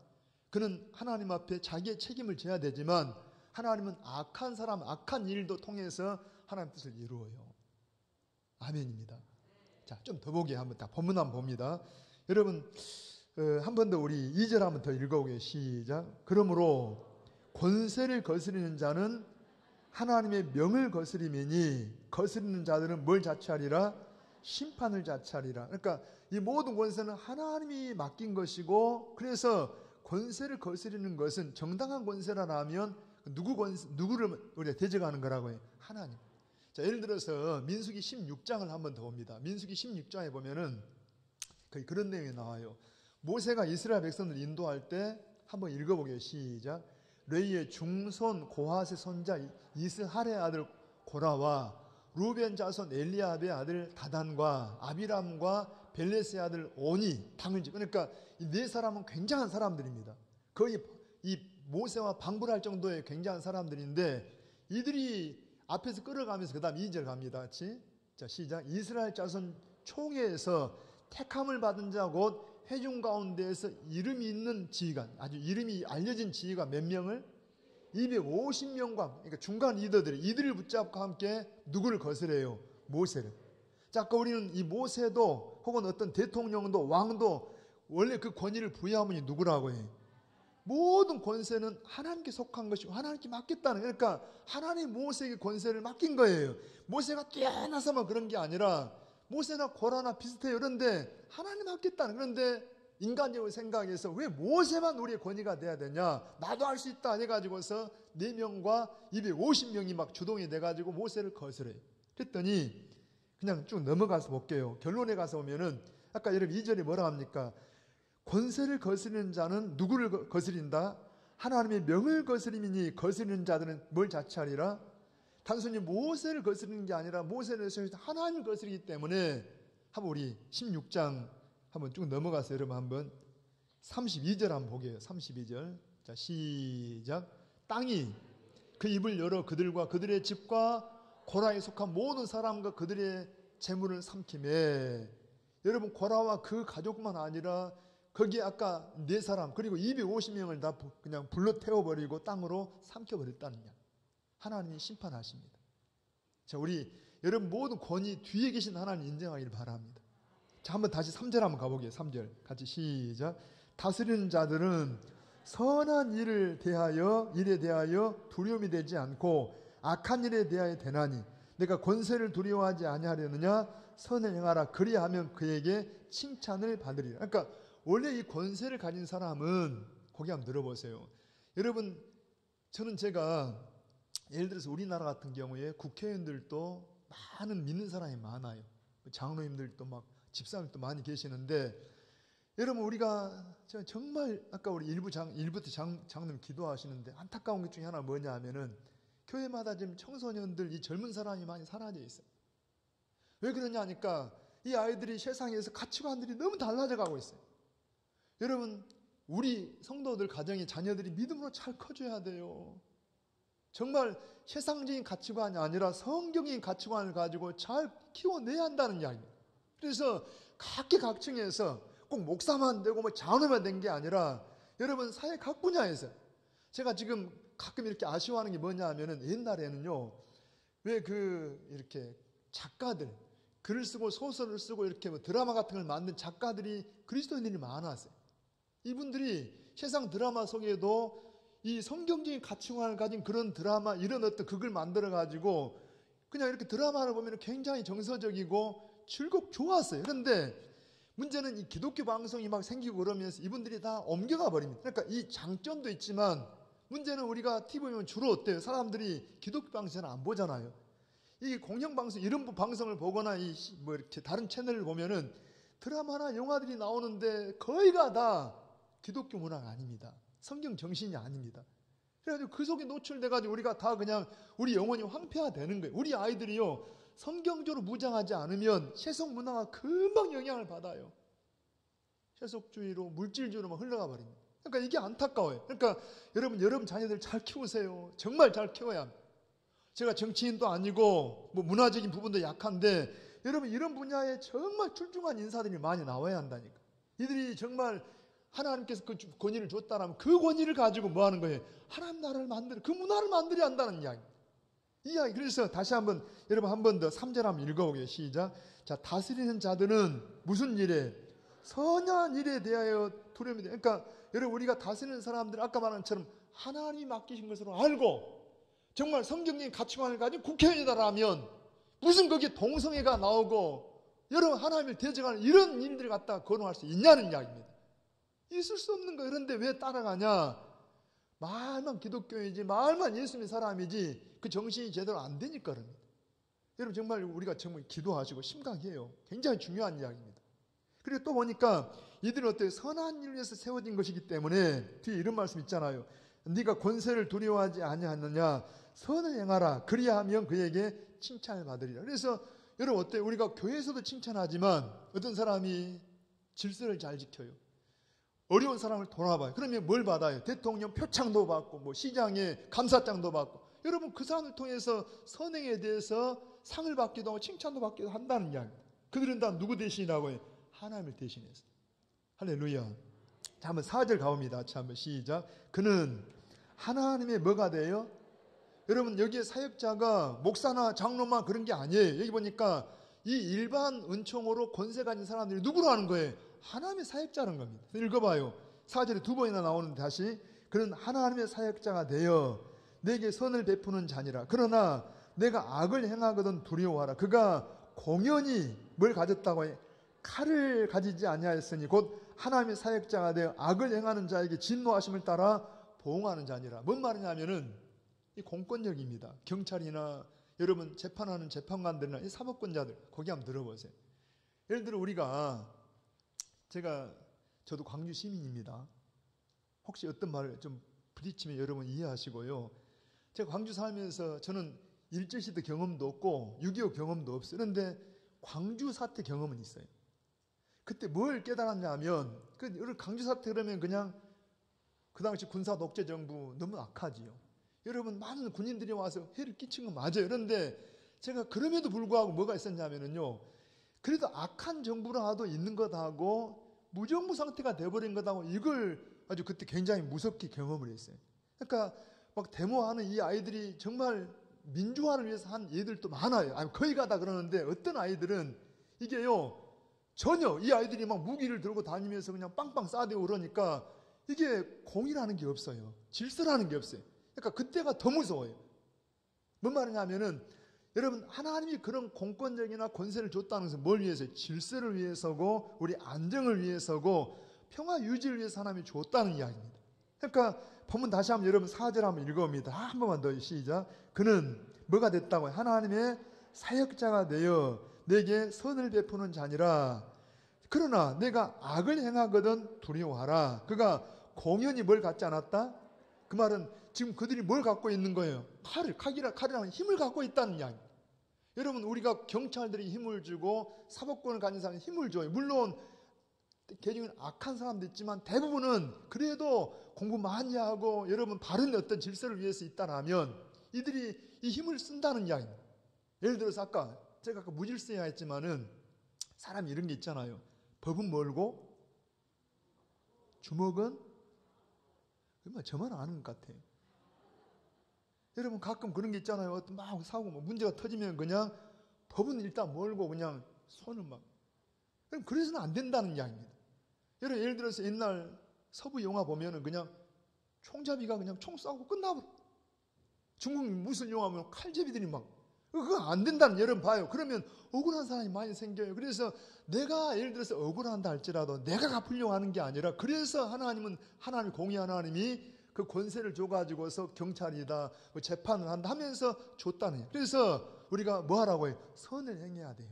A: 그는 하나님 앞에 자기의 책임을 져야 되지만 하나님은 악한 사람, 악한 일도 통해서 하나님 뜻을 이루어요. 아멘입니다. 자, 좀 더 보게 한번 딱 본문 한번 봅니다. 여러분 한 번 더 우리 2절 한번 더 읽어보게. 시작. 그러므로 권세를 거스리는 자는 하나님의 명을 거스리매니 거스리는 자들은 뭘 자취하리라? 심판을 자취하리라. 그러니까 이 모든 권세는 하나님이 맡긴 것이고, 그래서 권세를 거스리는 것은 정당한 권세라면 누구를 우리가 대적하는 거라고 해요? 하나님. 자, 예를 들어서 민수기 16장을 한번 더 봅니다. 민수기 16장에 보면은 거의 그런 내용이 나와요. 모세가 이스라엘 백성들을 인도할 때 한번 읽어보게요. 시작. 레이의 중손 고핫의 손자 이스할의 아들 고라와 루벤 자손 엘리압의 아들 다단과 아비람과 벨레스의 아들 오니 당은지. 그러니까 이 네 사람은 굉장한 사람들입니다. 거의 이 모세와 방불할 정도의 굉장한 사람들인데, 이들이 앞에서 끌어가면서 그 다음 2절 갑니다. 같이. 자, 시작. 이스라엘 자손 총회에서 택함을 받은 자 곧 회중 가운데에서 이름이 있는 지휘관, 아주 이름이 알려진 지휘관 몇 명을? 250명과, 그러니까 중간 리더들이 이들을 붙잡고 함께 누구를 거스려요? 모세를. 자, 아까 우리는 이 모세도 혹은 어떤 대통령도 왕도 원래 그 권위를 부여하면 누구라고 해요? 모든 권세는 하나님께 속한 것이고 하나님께 맡겼다는, 그러니까 하나님 모세에게 권세를 맡긴 거예요. 모세가 뛰어나서만 그런 게 아니라 모세나 고라나 비슷해요. 그런데 하나님 맡겼다는. 그런데 인간적으로 생각해서 왜 모세만 우리의 권위가 돼야 되냐? 나도 할 수 있다 해가지고서 4명과 250명이 막 주동이 돼가지고 모세를 거스려요. 그랬더니 그냥 쭉 넘어가서 볼게요. 결론에 가서 보면은 아까 여러분 2절에 뭐라 합니까? 권세를 거스리는 자는 누구를 거스린다? 하나님의 명을 거스리니 거스리는 자들은 뭘 자취하리라? 단순히 모세를 거스리는 게 아니라 모세를 하나님을 거스리기 때문에, 한번 우리 16장 한번 쭉 넘어가서 여러분 한번 32절 한번 보게요. 32절. 자, 시작. 땅이 그 입을 열어 그들과 그들의 집과 고라에 속한 모든 사람과 그들의 재물을 삼키매. 여러분, 고라와 그 가족만 아니라 거기에 아까 4사람 그리고 250명을 다 그냥 불러 태워버리고 땅으로 삼켜버렸다는 양. 하나님이 심판하십니다. 자, 우리 여러분 모든 권위 뒤에 계신 하나님 인정하기를 바랍니다. 자, 한번 다시 3절 한번 가보게요. 3절 같이 시작. 다스리는 자들은 선한 일에 대하여 두려움이 되지 않고 악한 일에 대하여 되나니 내가 권세를 두려워하지 아니하려느냐? 선을 행하라. 그리하면 그에게 칭찬을 받으리라. 그러니까 원래 이 권세를 가진 사람은, 거기 한번 들어보세요. 여러분, 저는 제가 예를 들어서 우리나라 같은 경우에 국회의원들도 많은 믿는 사람이 많아요. 장로님들도 막 집사님도 많이 계시는데, 여러분 우리가 정말 아까 우리 일부터 장로님 기도하시는데 안타까운 것 중에 하나 뭐냐 하면은 교회마다 지금 청소년들, 이 젊은 사람이 많이 사라져 있어요. 왜 그러냐 하니까 이 아이들이 세상에서 가치관들이 너무 달라져 가고 있어요. 여러분, 우리 성도들 가정의 자녀들이 믿음으로 잘 커져야 돼요. 정말 세상적인 가치관이 아니라 성경적인 가치관을 가지고 잘 키워내야 한다는 이야기입니다. 그래서 각계각층에서 꼭 목사만 되고 뭐 장로만 된 게 아니라 여러분 사회 각 분야에서, 제가 지금 가끔 이렇게 아쉬워하는 게 뭐냐 하면은 옛날에는요, 왜 이렇게 작가들, 글을 쓰고 소설을 쓰고 이렇게 뭐 드라마 같은 걸 만든 작가들이 그리스도인들이 많았어요. 이분들이 세상 드라마 속에도 이 성경적인 가치관을 가진 그런 드라마, 이런 어떤 극을 만들어가지고 그냥 이렇게 드라마를 보면 굉장히 정서적이고 즐겁고 좋았어요. 그런데 문제는 이 기독교 방송이 막 생기고 그러면서 이분들이 다 옮겨가 버립니다. 그러니까 이 장점도 있지만 문제는 우리가 TV 보면 주로 어때요? 사람들이 기독교 방송 잘 안 보잖아요. 이 공영방송, 이런 방송을 보거나 이렇게 다른 채널을 보면은 드라마나 영화들이 나오는데 거의가 다 기독교 문화가 아닙니다. 성경 정신이 아닙니다. 그래가지고 그 속에 노출돼가지고 우리가 다 그냥 우리 영혼이 황폐화되는 거예요. 우리 아이들이요, 성경적으로 무장하지 않으면 세속 문화가 금방 영향을 받아요. 세속주의로, 물질주의로 막 흘러가 버립니다. 그러니까 이게 안타까워요. 그러니까 여러분 자녀들 잘 키우세요. 정말 잘 키워야 합니다. 제가 정치인도 아니고 뭐 문화적인 부분도 약한데, 여러분 이런 분야에 정말 출중한 인사들이 많이 나와야 한다니까. 이들이 정말 하나님께서 그 권위를 줬다라면 그 권위를 가지고 뭐 하는 거예요? 하나님 나라를 만들어, 그 문화를 만들어야 한다는 이야기. 이야기. 그래서 다시 한번 여러분 한 번 더 3절 한번 읽어보게요. 시작. 자, 다스리는 자들은 무슨 일에? 선한 일에 대하여 두려움이 돼. 그러니까 여러분 우리가 다스리는 사람들 아까 말한 것처럼 하나님이 맡기신 것으로 알고 정말 성경적인 가치관을 가진 국회의원이다라면 무슨 거기에 동성애가 나오고 여러분 하나님을 대적하는 이런 일들을 갖다가 거론할 수 있냐는 이야기입니다. 있을 수 없는 거. 그런데 왜 따라가냐? 말만 기독교이지 말만 예수님의 사람이지 그 정신이 제대로 안 되니까 그럽니다. 여러분 정말 우리가 정말 기도하시고 심각해요. 굉장히 중요한 이야기입니다. 그리고 또 보니까 이들은 어때요? 선한 일을 위해서 세워진 것이기 때문에 뒤에 이런 말씀 있잖아요. 네가 권세를 두려워하지 아니하느냐? 선을 행하라. 그리하면 그에게 칭찬을 받으리라. 그래서 여러분 어때요? 우리가 교회에서도 칭찬하지만 어떤 사람이 질서를 잘 지켜요. 어려운 사람을 돌아봐요. 그러면 뭘 받아요? 대통령 표창도 받고 뭐 시장에 감사장도 받고. 여러분 그 사람을 통해서 선행에 대해서 상을 받기도 하고 칭찬도 받기도 한다는 이야기입니다. 그들은 다 누구 대신이라고 해요? 하나님을 대신해서. 할렐루야. 자, 한번 4절 가봅니다. 자, 한번 시작. 그는 하나님의 뭐가 돼요? 여러분 여기에 사역자가 목사나 장로만 그런 게 아니에요. 여기 보니까 이 일반 은총으로 권세 가진 사람들이 누구로 하는 거예요? 하나님의 사역자라는 겁니다. 읽어봐요. 4절에 두 번이나 나오는데 다시. 그는 하나님의 사역자가 되어 내게 선을 베푸는 자니라. 그러나 내가 악을 행하거든 두려워하라. 그가 공연히 뭘 가졌다고 해? 칼을 가지지 아니하였으니 곧 하나님의 사역자가 되어 악을 행하는 자에게 진노하심을 따라 보응하는 자니라. 뭔 말이냐면은 이 공권력입니다. 경찰이나 여러분 재판하는 재판관들이나 이 사법권자들 거기 한번 들어보세요. 예를 들어 우리가 저도 광주 시민입니다. 혹시 어떤 말을 좀 부딪히면 여러분 이해하시고요. 제가 광주 살면서 저는 일제시대 경험도 없고 6.25 경험도 없어요. 그런데 광주 사태 경험은 있어요. 그때 뭘 깨달았냐면 광주 사태 그러면 그냥 그 당시 군사 독재 정부 너무 악하지요. 여러분 많은 군인들이 와서 해를 끼친 건 맞아요. 그런데 제가 그럼에도 불구하고 뭐가 있었냐면요. 그래도 악한 정부라도 있는 것하고 무정부 상태가 돼버린 것하고 이걸 아주 그때 굉장히 무섭게 경험을 했어요. 그러니까 막 데모하는 이 아이들이 정말 민주화를 위해서 한 얘들도 많아요. 아니, 거의 가다 그러는데 어떤 아이들은 이게요. 전혀 이 아이들이 막 무기를 들고 다니면서 그냥 빵빵 싸대고 그러니까 이게 공의라는 게 없어요. 질서라는 게 없어요. 그러니까 그때가 더 무서워요. 뭔 말이냐면은 여러분 하나님이 그런 공권력이나 권세를 줬다는 것은 뭘 위해서요? 질서를 위해서고 우리 안정을 위해서고 평화 유지를 위해서 하나님이 줬다는 이야기입니다. 그러니까 본문 다시 한번 여러분 4절 한번 읽어봅니다. 한 번만 더 시작. 그는 뭐가 됐다고요? 하나님의 사역자가 되어 내게 선을 베푸는 자니라. 그러나 내가 악을 행하거든 두려워하라. 그가 공연히 뭘 갖지 않았다? 그 말은 지금 그들이 뭘 갖고 있는 거예요? 칼이라는 힘을 갖고 있다는 이야기. 여러분 우리가 경찰들이 힘을 주고 사법권을 가진 사람이 힘을 줘요. 물론 개중에 악한 사람도 있지만 대부분은 그래도 공부 많이 하고 여러분 바른 어떤 질서를 위해서 있다라면 이들이 이 힘을 쓴다는 이야기입니다. 예를 들어서 제가 아까 무질서야 했지만은 사람이 이런 게 있잖아요. 법은 멀고 주먹은 저만 아는 것 같아요. 여러분 가끔 그런 게 있잖아요. 막 사고 문제가 터지면 그냥 법은 일단 멀고 그냥 손을 막. 그럼 그래서는 안 된다는 이야기입니다. 여러분 예를 들어서 옛날 서부 영화 보면은 그냥 총잡이가 그냥 총 쏴고 끝나버려. 중국 무슨 영화 보면 칼제비들이 막. 그거 안 된다는 여러분 봐요. 그러면 억울한 사람이 많이 생겨요. 그래서 내가 예를 들어서 억울한다 할지라도 내가 갚으려고 하는 게 아니라 그래서 하나님 공의 하나님이 그 권세를 줘가지고서 경찰이다 뭐 재판을 한다 하면서 줬다는 거예요. 그래서 우리가 뭐 하라고 해요? 선을 행해야 돼요.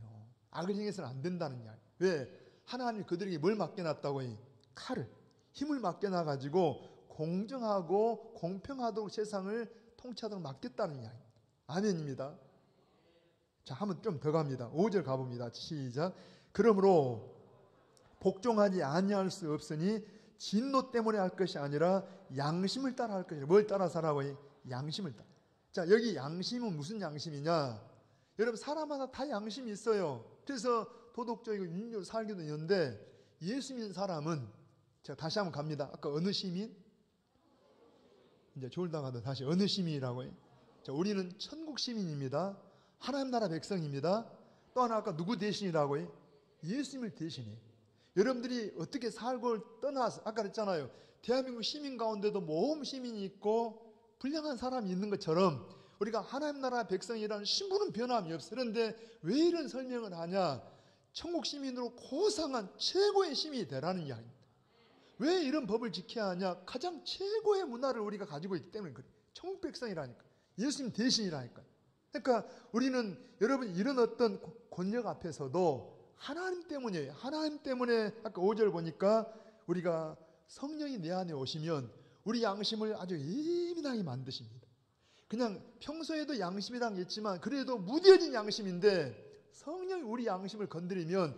A: 악을 행해서는 안 된다는 이야기. 왜? 하나님이 그들에게 뭘 맡겨놨다고 해요? 칼을, 힘을 맡겨놔가지고 공정하고 공평하도록 세상을 통치하도록 맡겼다는 이야기. 아멘입니다. 자, 한번 좀 더 갑니다. 5절 가봅니다. 시작. 그러므로 복종하지 아니할 수 없으니 진노 때문에 할 것이 아니라 양심을 따라 할 것이라. 뭘 따라 살라고 해? 양심을 따라. 자, 여기 양심은 무슨 양심이냐? 여러분 사람마다 다 양심이 있어요. 그래서 도덕적이고 윤리적으로 살기도 있는데 예수 믿는 사람은 제가 다시 한번 갑니다. 아까 어느 시민? 이제 졸다가도 다시 어느 시민이라고 해요? 자, 우리는 천국 시민입니다. 하나님 나라 백성입니다. 또 하나 아까 누구 대신이라고 해? 예수님을 대신해. 여러분들이 어떻게 살고 떠나서 아까 그랬잖아요. 대한민국 시민 가운데도 모험 시민이 있고 불량한 사람이 있는 것처럼 우리가 하나님 나라 백성이라는 신분은 변함이 없어. 그런데 왜 이런 설명을 하냐? 천국 시민으로 고상한 최고의 시민이 되라는 이야기입니다. 왜 이런 법을 지켜야 하냐? 가장 최고의 문화를 우리가 가지고 있기 때문에 그래. 천국 백성이라니까. 예수님 대신이라니까. 그러니까 우리는 여러분 이런 어떤 권력 앞에서도 하나님 때문이에요. 하나님 때문에 아까 5절 보니까 우리가 성령이 내 안에 오시면 우리 양심을 아주 예민하게 만드십니다. 그냥 평소에도 양심이란 게 있지만 그래도 무뎌진 양심인데 성령이 우리 양심을 건드리면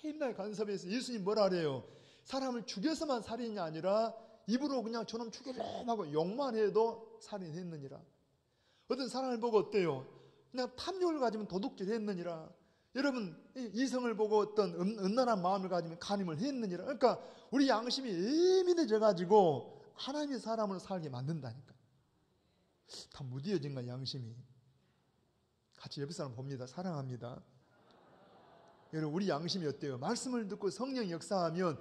A: 예민하게 간섭해서 예수님 뭐라 그래요? 사람을 죽여서만 살인이 아니라 입으로 그냥 저놈 죽이려고 하고 욕만 해도 살인했느니라. 어떤 사람을 보고 어때요? 그냥 탐욕을 가지면 도둑질 했느니라. 여러분 이성을 보고 어떤 음란한 마음을 가지면 간음을 했느니라. 그러니까 우리 양심이 예민해져 가지고 하나님의 사람으로 살게 만든다니까. 다 무뎌진 거야 양심이. 같이 옆에 사람 봅니다. 사랑합니다. 여러분 우리 양심이 어때요? 말씀을 듣고 성령 역사하면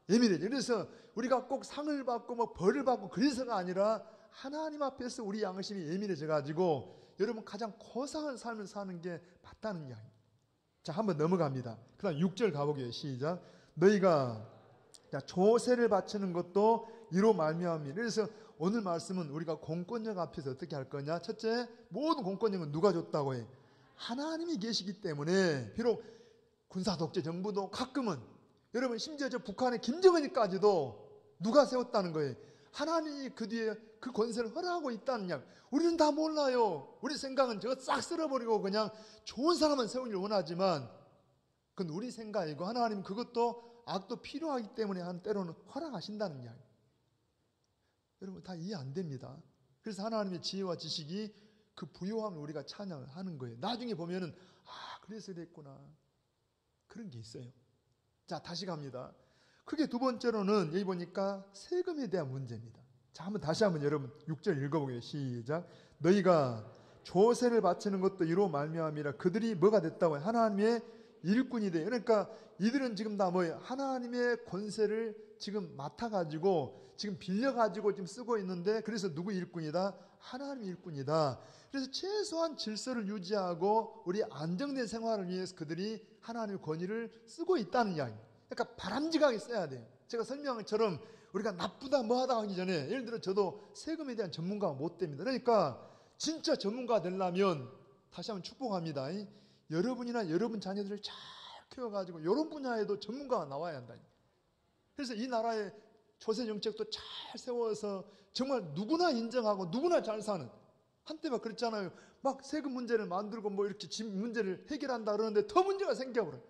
A: 예민해져. 그래서 우리가 꼭 상을 받고 뭐 벌을 받고 그래서가 아니라 하나님 앞에서 우리 양심이 예민해져 가지고 여러분 가장 고상한 삶을 사는 게 맞다는 이야기입니다. 자, 한번 넘어갑니다. 그 다음 6절 가보게요. 시작. 너희가 조세를 바치는 것도 이로 말미암니. 그래서 오늘 말씀은 우리가 공권력 앞에서 어떻게 할 거냐. 첫째, 모든 공권력은 누가 줬다고 해? 하나님이 계시기 때문에. 비록 군사독재 정부도 가끔은 여러분 심지어 저 북한의 김정은이까지도 누가 세웠다는 거예요? 하나님이 그 뒤에 그 권세를 허락하고 있다는 이야기. 우리는 다 몰라요. 우리 생각은 저거 싹 쓸어버리고 그냥 좋은 사람만 세우기를 원하지만 그건 우리 생각이고 하나님은 그것도 악도 필요하기 때문에 때로는 허락하신다는 이야기. 여러분 다 이해 안 됩니다. 그래서 하나님의 지혜와 지식이 그 부요함을 우리가 찬양을 하는 거예요. 나중에 보면은 그래서 그랬구나. 그런 게 있어요. 자, 다시 갑니다. 크게 두 번째로는 여기 보니까 세금에 대한 문제입니다. 자, 한번 다시 한번 여러분 6절 읽어보게요. 시작. 너희가 조세를 바치는 것도 이로 말미암이라. 그들이 뭐가 됐다고요? 하나님의 일꾼이 돼요. 그러니까 이들은 지금 다 뭐예요? 하나님의 권세를 지금 맡아가지고 지금 빌려가지고 지금 쓰고 있는데 그래서 누구 일꾼이다? 하나님 일꾼이다. 그래서 최소한 질서를 유지하고 우리 안정된 생활을 위해서 그들이 하나님의 권위를 쓰고 있다는 이야기. 그러니까 바람직하게 써야 돼요. 제가 설명한 것처럼 우리가 나쁘다 뭐하다 하기 전에 예를 들어 저도 세금에 대한 전문가가 못 됩니다. 그러니까 진짜 전문가가 되려면 다시 한번 축복합니다. 여러분이나 여러분 자녀들을 잘 키워가지고 이런 분야에도 전문가가 나와야 한다. 그래서 이 나라의 조세 정책도 잘 세워서 정말 누구나 인정하고 누구나 잘 사는, 한때 막 그랬잖아요. 막 세금 문제를 만들고 뭐 이렇게 집 문제를 해결한다 그러는데 더 문제가 생겨버려요.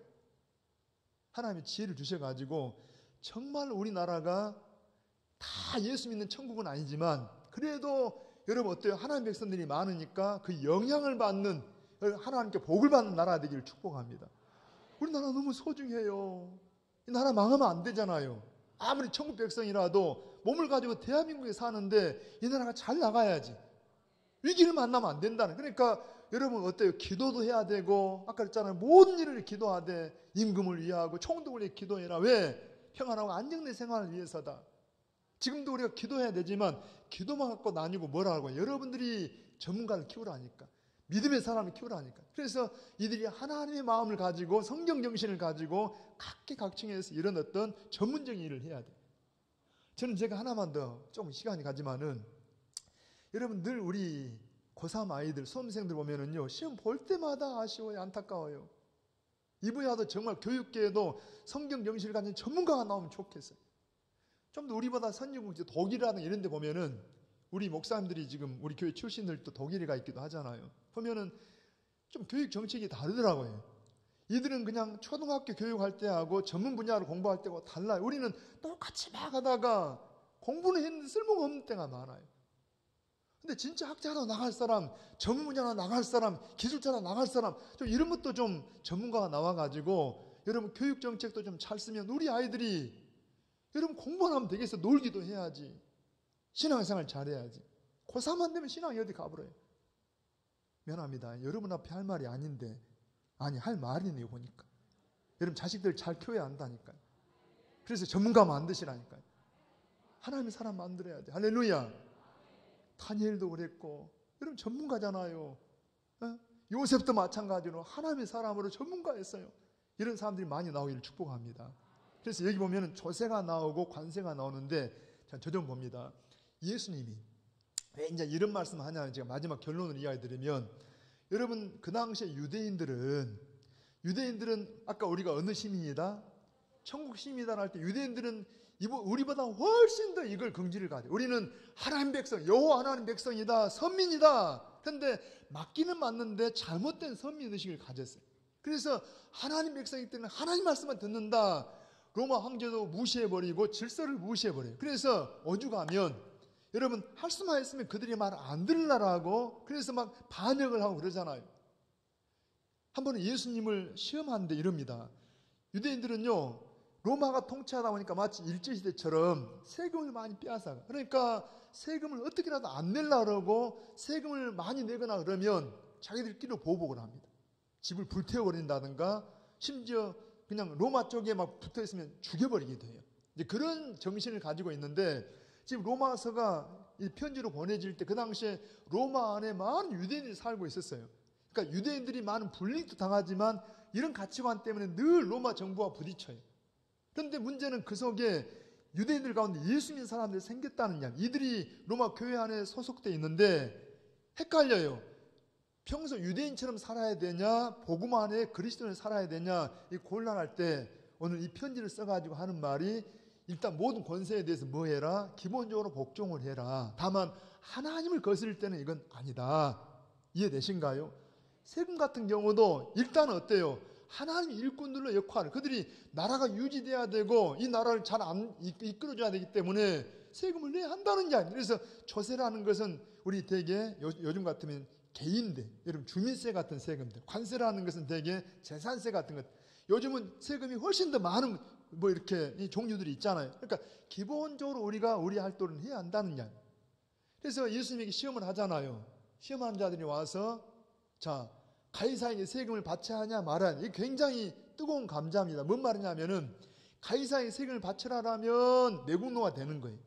A: 하나님의 지혜를 주셔가지고 정말 우리나라가 다 예수 믿는 천국은 아니지만 그래도 여러분 어때요? 하나님 백성들이 많으니까 그 영향을 받는, 하나님께 복을 받는 나라가 되기를 축복합니다. 우리나라 너무 소중해요. 이 나라 망하면 안 되잖아요. 아무리 천국 백성이라도 몸을 가지고 대한민국에 사는데 이 나라가 잘 나가야지. 위기를 만나면 안 된다는. 그러니까 여러분 어때요? 기도도 해야 되고 아까 그랬잖아요. 모든 일을 기도하되 임금을 위하고 총독을 위해 기도해라. 왜? 평안하고 안정된 생활을 위해서다. 지금도 우리가 기도해야 되지만 기도만 갖고 나뉘고 뭐라 하고 여러분들이 전문가를 키우라니까. 믿음의 사람을 키우라니까. 그래서 이들이 하나님의 마음을 가지고 성경 정신을 가지고 각계각층에서 이런 어떤 전문적인 일을 해야 돼. 저는 제가 하나만 더 조금 시간이 가지만은 여러분 늘 우리 고3 아이들, 수험생들 보면은요 시험 볼 때마다 아쉬워요. 안타까워요. 이 분야도 정말 교육계에도 성경 정신을 가진 전문가가 나오면 좋겠어요. 좀 더 우리보다 선진국 독일이라든 이런 데 보면은 우리 목사님들이 지금 우리 교회 출신들도 독일에 가 있기도 하잖아요. 보면은 좀 교육 정책이 다르더라고요. 이들은 그냥 초등학교 교육할 때하고 전문 분야를 공부할 때하고 달라요. 우리는 똑같이 막 하다가 공부는 했는데 쓸모가 없는 때가 많아요. 근데 진짜 학자로 나갈 사람, 전문 분야로 나갈 사람, 기술자로 나갈 사람, 좀 이런 것도 좀 전문가가 나와가지고 여러분 교육 정책도 좀 잘 쓰면 우리 아이들이 여러분 공부만 하면 되겠어. 놀기도 해야지. 신앙생활 잘해야지. 고3만 되면 신앙이 어디 가버려요. 미안합니다. 여러분 앞에 할 말이 아닌데, 아니 할 말이네요 보니까. 여러분 자식들 잘 키워야 한다니까요. 그래서 전문가 만드시라니까요. 하나님의 사람 만들어야 돼. 할렐루야. 다니엘도 그랬고, 여러분 전문가잖아요. 요셉도 마찬가지로 하나님의 사람으로 전문가였어요. 이런 사람들이 많이 나오기를 축복합니다. 그래서 여기 보면 조세가 나오고 관세가 나오는데, 자, 저 좀 봅니다. 예수님이 왜 이제 이런 말씀 하냐면, 제가 마지막 결론을 이야기 드리면, 여러분 그 당시에 유대인들은 아까 우리가 어느 시민이다? 천국 시민이다 할 때 유대인들은 우리보다 훨씬 더 이걸 긍지를 가져. 우리는 하나님 백성, 여호와 하나님 백성이다, 선민이다. 그런데 맞기는 맞는데 잘못된 선민의식을 가졌어요. 그래서 하나님 백성이기 때문에 하나님 말씀만 듣는다. 로마 황제도 무시해버리고 질서를 무시해버려요. 그래서 오죽하면 여러분 할 수만 했으면 그들이 말 안 들으라고, 그래서 막 반역을 하고 그러잖아요. 한 번은 예수님을 시험하는데 이럽니다. 유대인들은요, 로마가 통치하다 보니까 마치 일제시대처럼 세금을 많이 빼앗아가. 그러니까 세금을 어떻게라도 안 내려고 그러고, 세금을 많이 내거나 그러면 자기들끼리 보복을 합니다. 집을 불태워버린다든가, 심지어 그냥 로마 쪽에 막 붙어 있으면 죽여버리기도 해요. 이제 그런 정신을 가지고 있는데, 지금 로마서가 이 편지로 보내질 때 그 당시에 로마 안에 많은 유대인들이 살고 있었어요. 그러니까 유대인들이 많은 불이익도 당하지만 이런 가치관 때문에 늘 로마 정부와 부딪혀요. 그런데 문제는 그 속에 유대인들 가운데 예수 믿는 사람들이 생겼다는 이야기. 이들이 로마 교회 안에 소속되어 있는데 헷갈려요. 평소 유대인처럼 살아야 되냐, 복음 안에 그리스도인을 살아야 되냐, 이 곤란할 때 오늘 이 편지를 써가지고 하는 말이, 일단 모든 권세에 대해서 뭐 해라? 기본적으로 복종을 해라. 다만 하나님을 거스릴 때는 이건 아니다. 이해되신가요? 세금 같은 경우도 일단은 어때요? 하나님 일꾼들의 역할, 그들이 나라가 유지돼야 되고 이 나라를 잘 이끌어줘야 되기 때문에 세금을 내야 한다는 게 아니에요. 그래서 조세라는 것은 우리 대개 요즘 같으면 개인세, 여러분 주민세 같은 세금들, 관세라는 것은 대개 재산세 같은 것. 요즘은 세금이 훨씬 더 많은 뭐 이렇게 이 종류들이 있잖아요. 그러니까 기본적으로 우리가 우리 활동을 해야 한다는 게 아니에요. 그래서 예수님에게 시험을 하잖아요. 시험하는 자들이 와서, 자, 가이사에게 세금을 바쳐야 하냐 말아야 하냐. 이게 굉장히 뜨거운 감자입니다. 뭔 말이냐면은 가이사에게 세금을 바쳐라라면 매국노가 되는 거예요.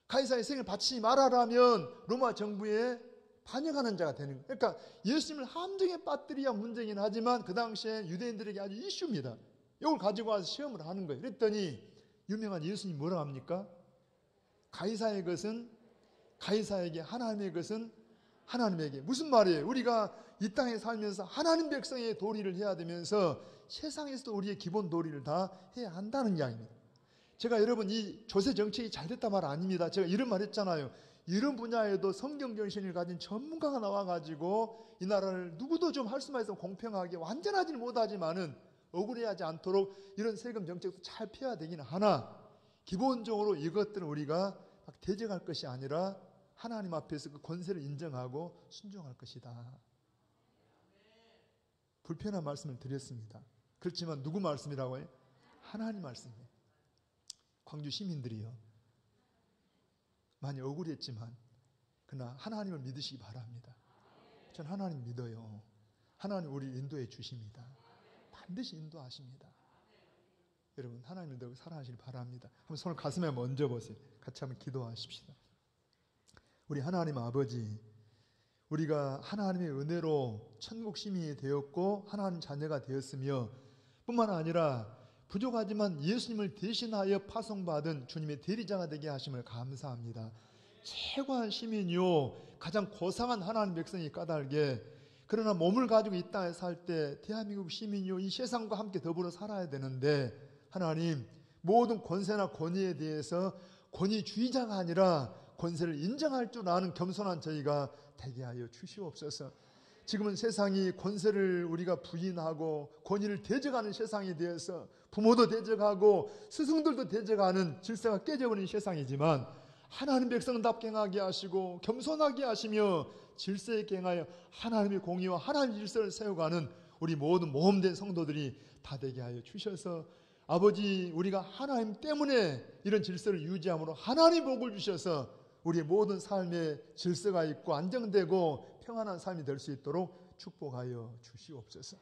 A: 가이사에게 세금을 바치지 말아라면 로마 정부에 반역하는 자가 되는 거예요. 그러니까 예수님을 함정에 빠뜨려야 문제긴 하지만 그 당시에 유대인들에게 아주 이슈입니다. 이걸 가지고 와서 시험을 하는 거예요. 그랬더니 유명한 예수님이 뭐라고 합니까? 가이사의 것은 가이사에게, 하나님의 것은 하나님에게. 무슨 말이에요? 우리가 이 땅에 살면서 하나님 백성의 도리를 해야 되면서 세상에서도 우리의 기본 도리를 다 해야 한다는 이야기입니다. 제가 여러분 이 조세 정책이 잘 됐단 말 아닙니다. 제가 이런 말 했잖아요. 이런 분야에도 성경 정신을 가진 전문가가 나와가지고 이 나라를 누구도 좀 할 수만 있으면 공평하게, 완전하지는 못하지만은 억울해하지 않도록 이런 세금 정책도 잘 펴야 되기는 하나, 기본적으로 이것들은 우리가 막 대적할 것이 아니라 하나님 앞에서 그 권세를 인정하고 순종할 것이다. 불편한 말씀을 드렸습니다. 그렇지만 누구 말씀이라고 해요? 하나님 말씀이에요. 광주 시민들이요, 많이 억울했지만 그러나 하나님을 믿으시기 바랍니다. 전 하나님 믿어요. 하나님 우리를 인도해 주십니다. 반드시 인도하십니다. 여러분 하나님 믿고 살아가시길 바랍니다. 한번 손을 가슴에 얹어 보세요. 같이 한번 기도하십시다. 우리 하나님 아버지, 우리가 하나님의 은혜로 천국 시민이 되었고 하나님 자녀가 되었으며 뿐만 아니라 부족하지만 예수님을 대신하여 파송받은 주님의 대리자가 되게 하심을 감사합니다. 최고한 시민이요, 가장 고상한 하나님 백성이 까닭에, 그러나 몸을 가지고 이 땅에 살 때 대한민국 시민이요, 이 세상과 함께 더불어 살아야 되는데 하나님, 모든 권세나 권위에 대해서 권위주의자가 아니라 권세를 인정할 줄 아는 겸손한 저희가 되게 하여 주시옵소서. 지금은 세상이 권세를 우리가 부인하고 권위를 대적하는 세상에 대해서 부모도 대적하고 스승들도 대적하는 질서가 깨져버린 세상이지만 하나님 백성답게 행하게 하시고 겸손하게 하시며 질서에 행하여 하나님의 공의와 하나님의 질서를 세워가는 우리 모든 모험된 성도들이 다 되게 하여 주셔서, 아버지, 우리가 하나님 때문에 이런 질서를 유지함으로 하나님 복을 주셔서 우리의 모든 삶에 질서가 있고 안정되고 평안한 삶이 될 수 있도록 축복하여 주시옵소서.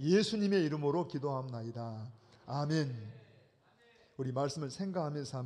A: 예수님의 이름으로 기도합나이다. 아멘. 우리 말씀을 생각하면서